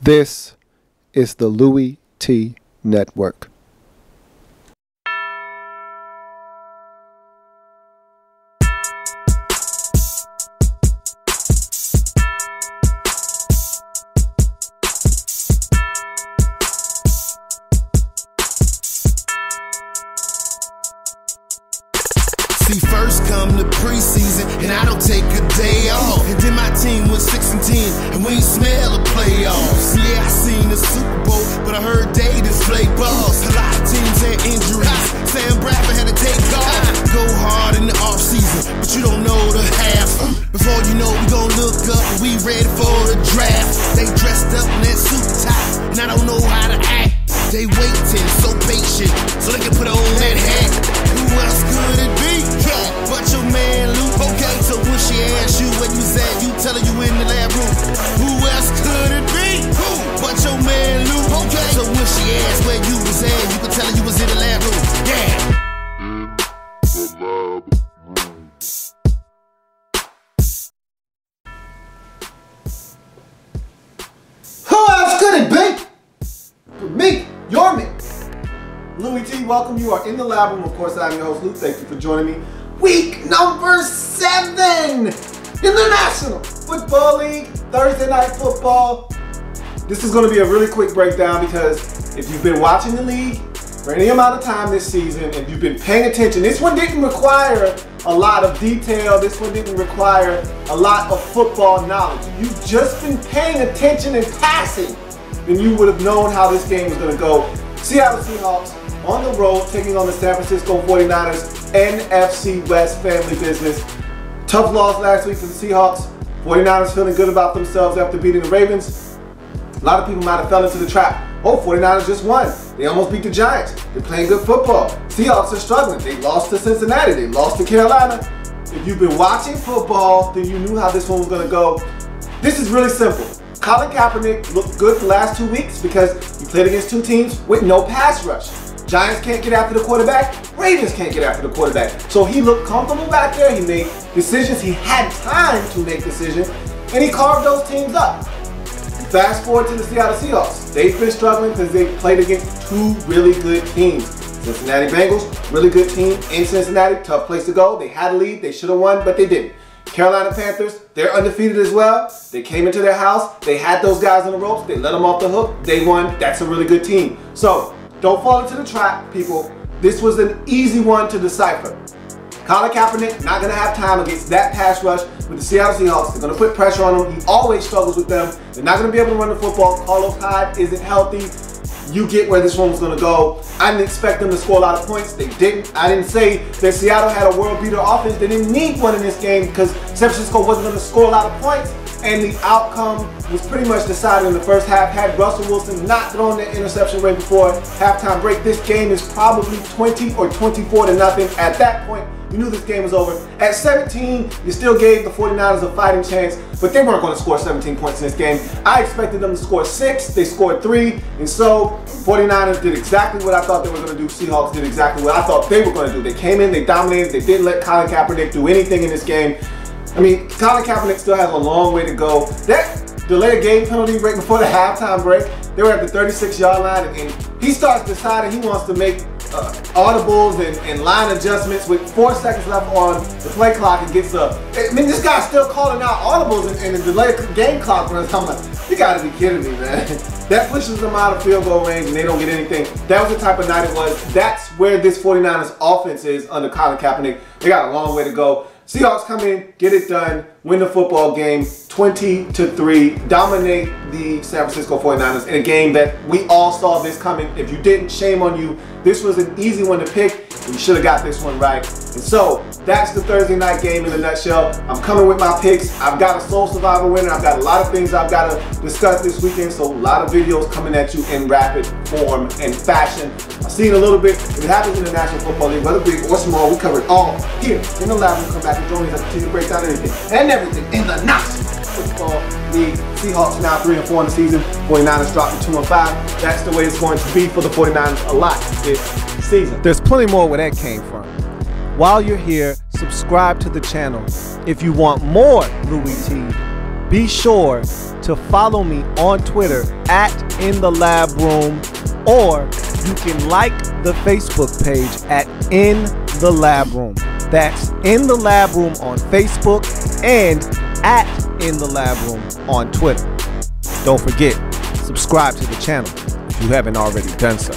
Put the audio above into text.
This is the Louie Tee Network. See, first come the preseason, and I don't take a day off. And then my team was 6-10, and we ain't smell a playoffs. Yeah, I seen the Super Bowl, but I heard they just play balls. A lot of teams had injuries. Sam Bradford had to take off. Go hard in the offseason, but you don't know the half. Before you know, we gon' look up, and we ready for the draft. They dressed up in that suit top, and I don't know how to act. They waiting, so patient, so they can put on that hat. Who else could it be? Yeah, but your man Luke. Okay, so when she asks you where you at, you tell her you in the lab room. Who else could it be? Who? But your man Luke. Okay, so when she asks where you was at, you can tell her you was in the lab room. Yeah. Who else could it be? For me, your me. Louie T, welcome. You are in the lab room. Of course, I'm your host, Luke. Thank you for joining me. Week number 7 in the National Football League, Thursday Night Football. This is going to be a really quick breakdown because if you've been watching the league for any amount of time this season, if you've been paying attention, this one didn't require a lot of detail. This one didn't require a lot of football knowledge. You've just been paying attention and passing, then you would have known how this game was going to go. Seattle Seahawks on the road taking on the San Francisco 49ers, NFC West family business. Tough loss last week for the Seahawks. 49ers feeling good about themselves after beating the Ravens. A lot of people might have fell into the trap. Oh, 49ers just won. They almost beat the Giants. They're playing good football. Seahawks are struggling. They lost to Cincinnati. They lost to Carolina. If you've been watching football, then you knew how this one was going to go. This is really simple. Colin Kaepernick looked good the last 2 weeks because he played against 2 teams with no pass rush. Giants can't get after the quarterback. Ravens can't get after the quarterback. So he looked comfortable back there. He made decisions. He had time to make decisions, and he carved those teams up. Fast forward to the Seattle Seahawks. They've been struggling because they played against 2 really good teams. Cincinnati Bengals, really good team in Cincinnati. Tough place to go. They had a lead. They should have won, but they didn't. Carolina Panthers, they're undefeated as well. They came into their house. They had those guys on the ropes. They let them off the hook. They won. That's a really good team. So don't fall into the trap, people. This was an easy one to decipher. Colin Kaepernick not going to have time against that pass rush with the Seattle Seahawks. They're going to put pressure on him. He always struggles with them. They're not going to be able to run the football. Carlos Hyde isn't healthy. You get where this one was going to go. I didn't expect them to score a lot of points. They didn't. I didn't say that Seattle had a world beater offense. They didn't need one in this game because San Francisco wasn't going to score a lot of points. And the outcome was pretty much decided in the first half. Had Russell Wilson not thrown that interception right before halftime break, this game is probably 20 or 24-0. At that point, you knew this game was over. At 17, you still gave the 49ers a fighting chance, but they weren't going to score 17 points in this game. I expected them to score 6. They scored 3, and so 49ers did exactly what I thought they were going to do. Seahawks did exactly what I thought they were going to do. They came in, they dominated, they didn't let Colin Kaepernick do anything in this game. I mean, Colin Kaepernick still has a long way to go. That delayed game penalty right before the halftime break, they were at the 36-yard line, and he starts deciding he wants to make audibles and line adjustments with 4 seconds left on the play clock and gets up. I mean, this guy's still calling out audibles and the delayed game clock runs. I'm like, you gotta be kidding me, man. That pushes them out of field goal range and they don't get anything. That was the type of night it was. That's where this 49ers offense is under Colin Kaepernick. They got a long way to go. Seahawks come in, get it done, win the football game 20-3, dominate the San Francisco 49ers in a game that we all saw this coming. If you didn't, shame on you. This was an easy one to pick. You should have got this one right. And so that's the Thursday night game in a nutshell. I'm coming with my picks. I've got a Soul Survivor winner. I've got a lot of things I've got to discuss this weekend. So a lot of videos coming at you in rapid form and fashion. I'll see you in a little bit. If it happens in the National Football League, whether big or small, we cover it all here in the lab. We'll come back and join me as I continue to break down anything and everything in the National Football League. Seahawks now 3-4 in the season. 49ers dropped to 2-5. That's the way it's going to be for the 49ers a lot this season. There's plenty more where that came from. While you're here, subscribe to the channel. If you want more Louie Tee, Be sure to follow me on Twitter at In the Lab Room, or you can like the Facebook page at In the Lab Room. That's In the Lab Room on Facebook and at In the Lab Room on Twitter. Don't forget, subscribe to the channel if you haven't already done so.